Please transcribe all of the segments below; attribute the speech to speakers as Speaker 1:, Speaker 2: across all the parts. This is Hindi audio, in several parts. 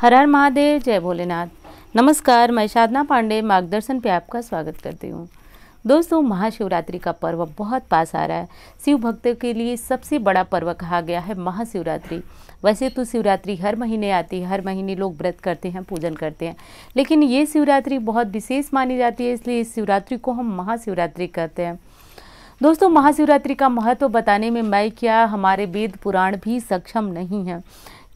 Speaker 1: हर हर महादेव, जय भोलेनाथ। नमस्कार, मैं साधना पांडे मार्गदर्शन पे आपका स्वागत करती हूँ। दोस्तों, महाशिवरात्रि का पर्व बहुत पास आ रहा है। शिव भक्तों के लिए सबसे बड़ा पर्व कहा गया है महाशिवरात्रि। वैसे तो शिवरात्रि हर महीने आती है, हर महीने लोग व्रत करते हैं, पूजन करते हैं, लेकिन ये शिवरात्रि बहुत विशेष मानी जाती है, इसलिए इस शिवरात्रि को हम महाशिवरात्रि कहते हैं। दोस्तों, महाशिवरात्रि का महत्व बताने में मैं क्या, हमारे वेद पुराण भी सक्षम नहीं हैं।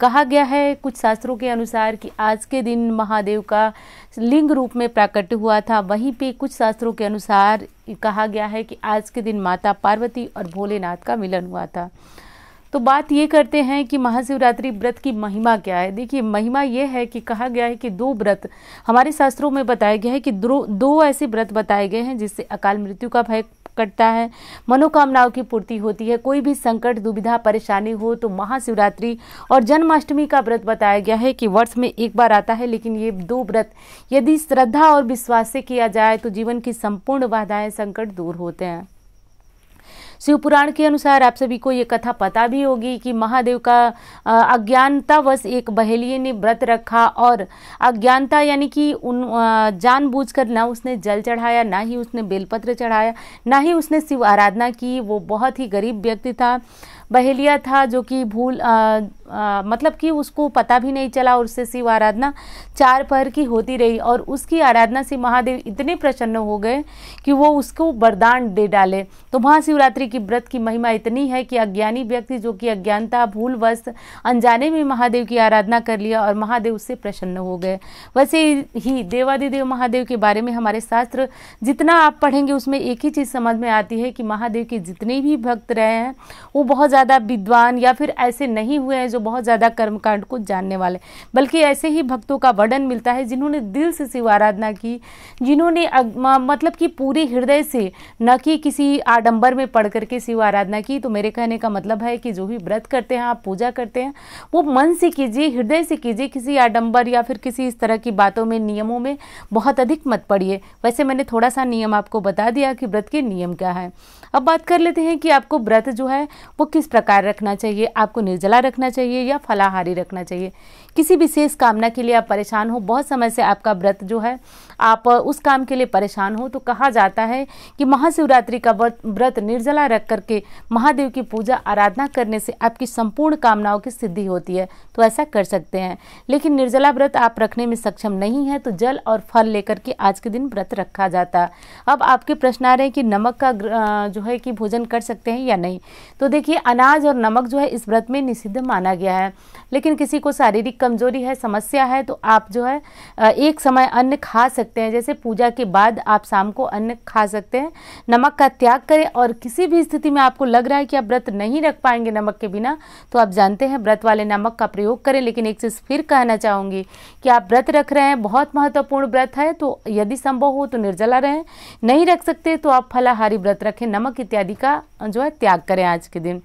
Speaker 1: कहा गया है कुछ शास्त्रों के अनुसार कि आज के दिन महादेव का लिंग रूप में प्राकट्य हुआ था। वहीं पे कुछ शास्त्रों के अनुसार कहा गया है कि आज के दिन माता पार्वती और भोलेनाथ का मिलन हुआ था। तो बात ये करते हैं कि महाशिवरात्रि व्रत की महिमा क्या है। देखिए, महिमा ये है कि कहा गया है कि दो व्रत हमारे शास्त्रों में बताया गया है कि दो ऐसे व्रत बताए गए हैं जिससे अकाल मृत्यु का भय कटता है, मनोकामनाओं की पूर्ति होती है। कोई भी संकट, दुविधा, परेशानी हो तो महाशिवरात्रि और जन्माष्टमी का व्रत बताया गया है कि वर्ष में एक बार आता है, लेकिन ये दो व्रत यदि श्रद्धा और विश्वास से किया जाए तो जीवन की संपूर्ण बाधाएं, संकट दूर होते हैं। शिव पुराण के अनुसार आप सभी को ये कथा पता भी होगी कि महादेव का अज्ञानतावश एक बहेलिये ने व्रत रखा और अज्ञानता यानी कि जानबूझकर ना उसने जल चढ़ाया, ना ही उसने बेलपत्र चढ़ाया, ना ही उसने शिव आराधना की। वो बहुत ही गरीब व्यक्ति था, बहेलिया था, जो कि मतलब कि उसको पता भी नहीं चला और उससे शिव आराधना 4 पहर की होती रही और उसकी आराधना से महादेव इतने प्रसन्न हो गए कि वो उसको वरदान दे डाले। तो महाशिवरात्रि की व्रत की महिमा इतनी है कि अज्ञानी व्यक्ति जो कि अज्ञानता, भूलवश, अनजाने में महादेव की आराधना कर लिया और महादेव उससे प्रसन्न हो गए। वैसे ही देवादिदेव महादेव के बारे में हमारे शास्त्र जितना आप पढ़ेंगे उसमें एक ही चीज़ समझ में आती है कि महादेव के जितने भी भक्त रहे हैं वो बहुत ज़्यादा विद्वान या फिर ऐसे नहीं हुए हैं जो बहुत ज़्यादा कर्मकांड को जानने वाले, बल्कि ऐसे ही भक्तों का वर्णन मिलता है जिन्होंने दिल से शिव आराधना की, जिन्होंने मतलब कि पूरे हृदय से, न कि किसी आडंबर में पढ़ करके शिव आराधना की। तो मेरे कहने का मतलब है कि जो भी व्रत करते हैं, आप पूजा करते हैं, वो मन से कीजिए, हृदय से कीजिए, किसी आडंबर या फिर किसी इस तरह की बातों में, नियमों में बहुत अधिक मत पड़िए। वैसे मैंने थोड़ा सा नियम आपको बता दिया कि व्रत के नियम क्या है। अब बात कर लेते हैं कि आपको व्रत जो है वो किस प्रकार रखना चाहिए। आपको निर्जला रखना चाहिए या फलाहारी रखना चाहिए। किसी विशेष कामना के लिए आप परेशान हो, बहुत समय से आपका व्रत जो है आप उस काम के लिए परेशान हो, तो कहा जाता है कि महाशिवरात्रि का व्रत निर्जला रख करके महादेव की पूजा आराधना करने से आपकी संपूर्ण कामनाओं की सिद्धि होती है। तो ऐसा कर सकते हैं। लेकिन निर्जला व्रत आप रखने में सक्षम नहीं है तो जल और फल लेकर के आज के दिन व्रत रखा जाता है। अब आपके प्रश्न आ रहे हैं कि नमक का जो है कि भोजन कर सकते हैं या नहीं। तो देखिए, अनाज और नमक जो है इस व्रत में निषिद्ध माना गया है, लेकिन किसी को शारीरिक कमजोरी है, समस्या है, तो आप जो है एक समय अन्न खा सकते हैं। जैसे पूजा के बाद आप शाम को अन्न खा सकते हैं। नमक का त्याग करें और किसी भी स्थिति में आपको लग रहा है कि आप व्रत नहीं रख पाएंगे नमक के बिना, तो आप जानते हैं व्रत वाले नमक का प्रयोग करें। लेकिन एक चीज़ फिर कहना चाहूँगी कि आप व्रत रख रहे हैं, बहुत महत्वपूर्ण व्रत है, तो यदि संभव हो तो निर्जला रहें, नहीं रख सकते तो आप फलाहारी व्रत रखें, नमक इत्यादि का जो है त्याग करें आज के दिन।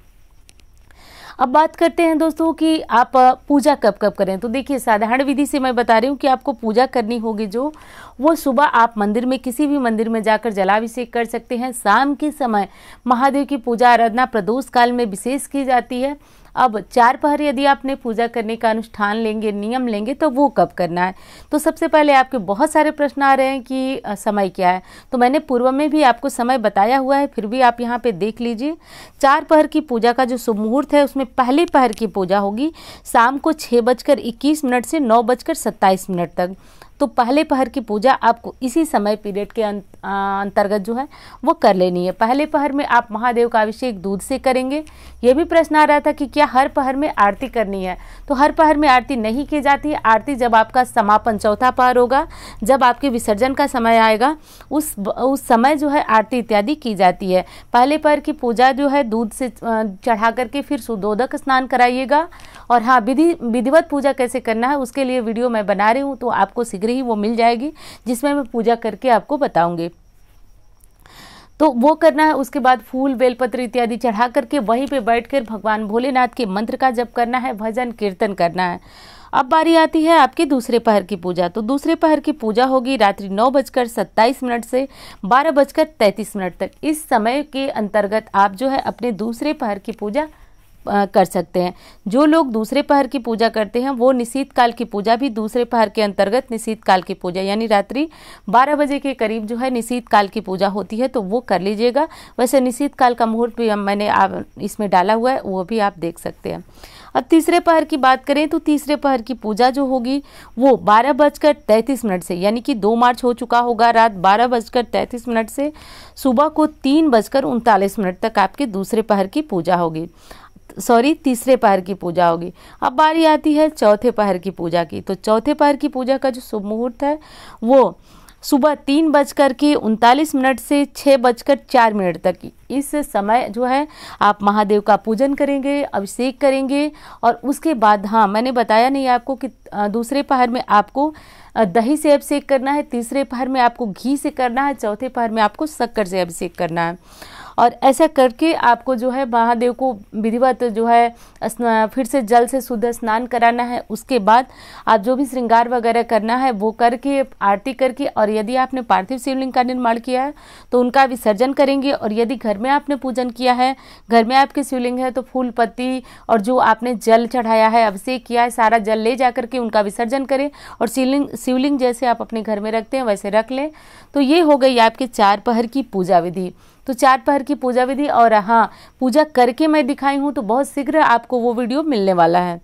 Speaker 1: अब बात करते हैं दोस्तों कि आप पूजा कब कब करें। तो देखिए, साधारण विधि से मैं बता रही हूँ कि आपको पूजा करनी होगी जो वो सुबह आप मंदिर में, किसी भी मंदिर में जाकर जलाभिषेक कर सकते हैं। शाम के समय महादेव की पूजा आराधना प्रदोष काल में विशेष की जाती है। अब 4 पहर यदि आपने पूजा करने का अनुष्ठान लेंगे, नियम लेंगे, तो वो कब करना है। तो सबसे पहले आपके बहुत सारे प्रश्न आ रहे हैं कि समय क्या है। तो मैंने पूर्व में भी आपको समय बताया हुआ है, फिर भी आप यहाँ पे देख लीजिए। 4 पहर की पूजा का जो शुभ मुहूर्त है उसमें पहले पहर की पूजा होगी शाम को 6:21 से 9:27 तक। तो पहले पहर की पूजा आपको इसी समय पीरियड के अंतर्गत जो है वो कर लेनी है। पहले पहर में आप महादेव का अभिषेक दूध से करेंगे। ये भी प्रश्न आ रहा था कि क्या हर पहर में आरती करनी है। तो हर पहर में आरती नहीं की जाती है। आरती जब आपका समापन चौथा पहर होगा, जब आपके विसर्जन का समय आएगा, उस समय जो है आरती इत्यादि की जाती है। पहले पहर की पूजा जो है दूध से चढ़ा करके फिर सुदोदक स्नान कराइएगा। और हाँ, विधिवत पूजा कैसे करना है उसके लिए वीडियो मैं बना रही हूँ, तो आपको शीघ्र ही वो मिल जाएगी, जिसमें मैं पूजा करके आपको बताऊंगी। तो वो करना है। उसके बाद फूल, बेलपत्र इत्यादि चढ़ा करके वहीं पे बैठकर भगवान भोलेनाथ के मंत्र का जप करना है, भजन कीर्तन करना है। अब बारी आती है आपके दूसरे पहर की पूजा। तो दूसरे पहर की पूजा होगी रात्रि 9:27 से 12:33 तक। इस समय के अंतर्गत आप जो है अपने दूसरे पहर की पूजा कर सकते हैं। जो लोग दूसरे पहर की पूजा करते हैं वो निशीथ काल की पूजा भी दूसरे पहर के अंतर्गत निशीथ काल की पूजा यानी रात्रि 12 बजे के करीब जो है निशीथ काल की पूजा होती है, तो वो कर लीजिएगा। वैसे निशीथ काल का मुहूर्त भी मैंने इसमें डाला हुआ है, वो भी आप देख सकते हैं। अब तीसरे पहर की बात करें तो तीसरे पहर की पूजा जो होगी वो 12:33 से, यानी कि 2 मार्च हो चुका होगा, रात 12:33 से सुबह को 3:39 तक आपके दूसरे पहर की पूजा होगी, तीसरे पहर की पूजा होगी। अब बारी आती है चौथे पहर की पूजा की। तो चौथे पहर की पूजा का जो शुभ मुहूर्त है वो सुबह 3:39 से 6:04 तक। इस समय जो है आप महादेव का पूजन करेंगे, अभिषेक करेंगे और उसके बाद, हाँ मैंने बताया नहीं आपको कि दूसरे पहर में आपको दही से अभिषेक करना है, तीसरे पहर में आपको घी से करना है, चौथे पहर में आपको शक्कर से अभिषेक करना है। और ऐसा करके आपको जो है महादेव को विधिवत जो है फिर से जल से शुद्ध स्नान कराना है। उसके बाद आप जो भी श्रृंगार वगैरह करना है वो करके, आरती करके, और यदि आपने पार्थिव शिवलिंग का निर्माण किया है तो उनका विसर्जन करेंगे। और यदि घर में आपने पूजन किया है, घर में आपके शिवलिंग है, तो फूल पत्ती और जो आपने जल चढ़ाया है, अभिषेक किया है, सारा जल ले जा करके उनका विसर्जन करें और शिवलिंग जैसे आप अपने घर में रखते हैं वैसे रख लें। तो ये हो गई आपके 4 पहर की पूजा विधि। तो 4 पहर की पूजा विधि, और हाँ पूजा करके मैं दिखाई हूँ, तो बहुत शीघ्र आपको वो वीडियो मिलने वाला है।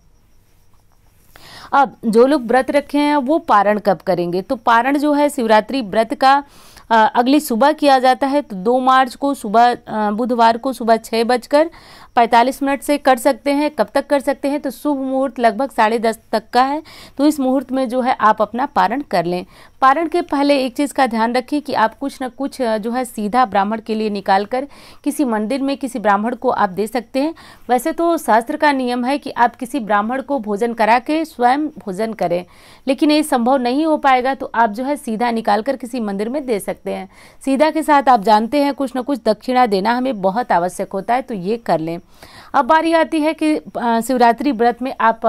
Speaker 1: अब जो लोग व्रत रखे हैं वो पारण कब करेंगे? तो पारण जो है शिवरात्रि व्रत का अगली सुबह किया जाता है। तो 2 मार्च को सुबह, बुधवार को सुबह 6:45 से कर सकते हैं। कब तक कर सकते हैं? तो शुभ मुहूर्त लगभग 10:30 तक का है। तो इस मुहूर्त में जो है आप अपना पारण कर लें। पारण के पहले एक चीज़ का ध्यान रखें कि आप कुछ न कुछ जो है सीधा ब्राह्मण के लिए निकाल कर किसी मंदिर में किसी ब्राह्मण को आप दे सकते हैं। वैसे तो शास्त्र का नियम है कि आप किसी ब्राह्मण को भोजन करा के स्वयं भोजन करें, लेकिन ये संभव नहीं हो पाएगा तो आप जो है सीधा निकाल कर किसी मंदिर में दे सकते हैं। सीधा के साथ आप जानते हैं कुछ न कुछ दक्षिणा देना हमें बहुत आवश्यक होता है, तो ये कर लें। अब बारी आती है कि शिवरात्रि व्रत में आप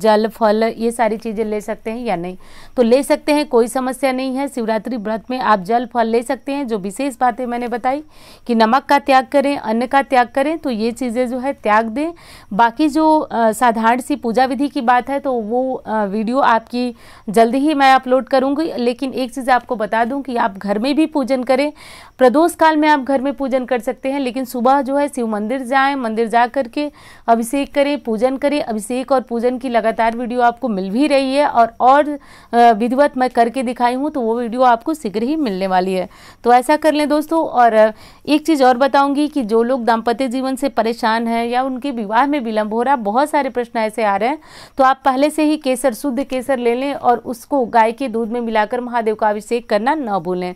Speaker 1: जल फल ये सारी चीज़ें ले सकते हैं या नहीं। तो ले सकते हैं, कोई समस्या नहीं है। शिवरात्रि व्रत में आप जल फल ले सकते हैं। जो विशेष बातें मैंने बताई कि नमक का त्याग करें, अन्न का त्याग करें, तो ये चीज़ें जो है त्याग दें। बाकी जो साधारण सी पूजा विधि की बात है तो वो वीडियो आपकी जल्दी ही मैं अपलोड करूँगी। लेकिन एक चीज़ आपको बता दूँ कि आप घर में भी पूजन करें। प्रदोष काल में आप घर में पूजन कर सकते हैं, लेकिन सुबह जो है शिव मंदिर जाएं, मंदिर जा करके अभिषेक करें, पूजन करें। अभिषेक और पूजन की लगातार वीडियो आपको मिल भी रही है और विधिवत मैं करके दिखाई हूँ, तो वो वीडियो आपको शीघ्र ही मिलने वाली है। तो ऐसा कर लें दोस्तों। और एक चीज़ और बताऊंगी कि जो लोग दाम्पत्य जीवन से परेशान हैं या उनके विवाह में विलंब हो रहा, बहुत सारे प्रश्न ऐसे आ रहे हैं, तो आप पहले से ही केसर, शुद्ध केसर ले लें और उसको गाय के दूध में मिलाकर महादेव का अभिषेक करना न भूलें।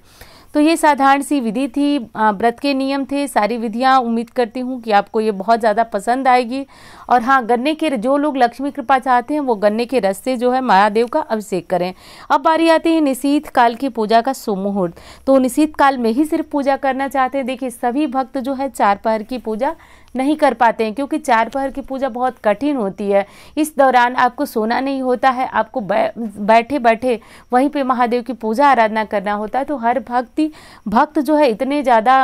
Speaker 1: तो ये साधारण सी विधि थी, व्रत के नियम थे। सारी विधियाँ उम्मीद करती हूँ कि आपको ये बहुत ज़्यादा पसंद आएगी। और हाँ, गन्ने के जो लोग लक्ष्मी कृपा चाहते हैं वो गन्ने के रस से जो है महादेव का अभिषेक करें। अब बारी आती है निशीथ काल की पूजा का शुभ मुहूर्त। तो निशीथ काल में ही सिर्फ पूजा करना चाहते हैं। देखिए, सभी भक्त जो है 4 पहर की पूजा नहीं कर पाते हैं, क्योंकि 4 पहर की पूजा बहुत कठिन होती है। इस दौरान आपको सोना नहीं होता है, आपको बैठे बैठे वहीं पे महादेव की पूजा आराधना करना होता है। तो हर भक्त जो है इतने ज़्यादा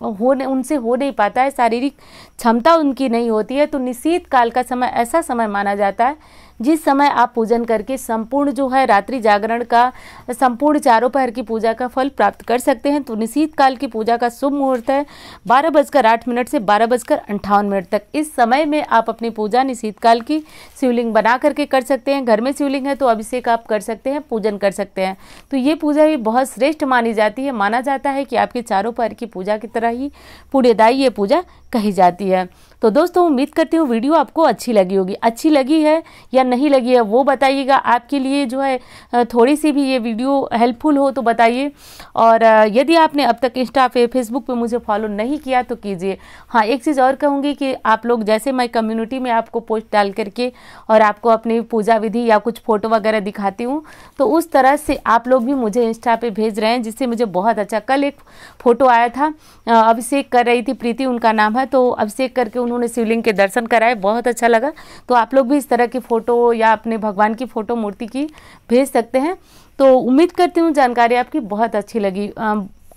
Speaker 1: उनसे हो नहीं पाता है, शारीरिक क्षमता उनकी नहीं होती है। तो निशीथ काल का समय ऐसा समय माना जाता है जिस समय आप पूजन करके संपूर्ण जो है रात्रि जागरण का, संपूर्ण 4 पहर की पूजा का फल प्राप्त कर सकते हैं। तो निशीथ काल की पूजा का शुभ मुहूर्त है 12:08 से 12:58 तक। इस समय में आप अपनी पूजा निशीथ काल की शिवलिंग बना करके कर सकते हैं। घर में शिवलिंग है तो अभिषेक आप कर सकते हैं, पूजन कर सकते हैं। तो ये पूजा भी बहुत श्रेष्ठ मानी जाती है। माना जाता है कि आपके 4 पहर की पूजा की तरह ही पुण्यदायी ये पूजा कही जाती है। तो दोस्तों, उम्मीद करती हूँ वीडियो आपको अच्छी लगी होगी। अच्छी लगी है या नहीं लगी है वो बताइएगा। आपके लिए जो है थोड़ी सी भी ये वीडियो हेल्पफुल हो तो बताइए। और यदि आपने अब तक इंस्टा पे, फेसबुक पे मुझे फॉलो नहीं किया तो कीजिए। हाँ, एक चीज़ और कहूँगी कि आप लोग, जैसे मैं कम्युनिटी में आपको पोस्ट डाल करके और आपको अपनी पूजा विधि या कुछ फोटो वगैरह दिखाती हूँ, तो उस तरह से आप लोग भी मुझे इंस्टा पे भेज रहे हैं, जिससे मुझे बहुत अच्छा। कल एक फ़ोटो आया था, अभिषेक कर रही थी, प्रीति उनका नाम है, तो अभिषेक करके उन्होंने शिवलिंग के दर्शन कराए, बहुत अच्छा लगा। तो आप लोग भी इस तरह की फ़ोटो या अपने भगवान की फ़ोटो, मूर्ति की भेज सकते हैं। तो उम्मीद करती हूँ जानकारी आपकी बहुत अच्छी लगी,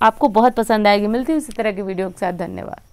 Speaker 1: आपको बहुत पसंद आएगी। मिलती हूँ इसी तरह की वीडियो के साथ। धन्यवाद।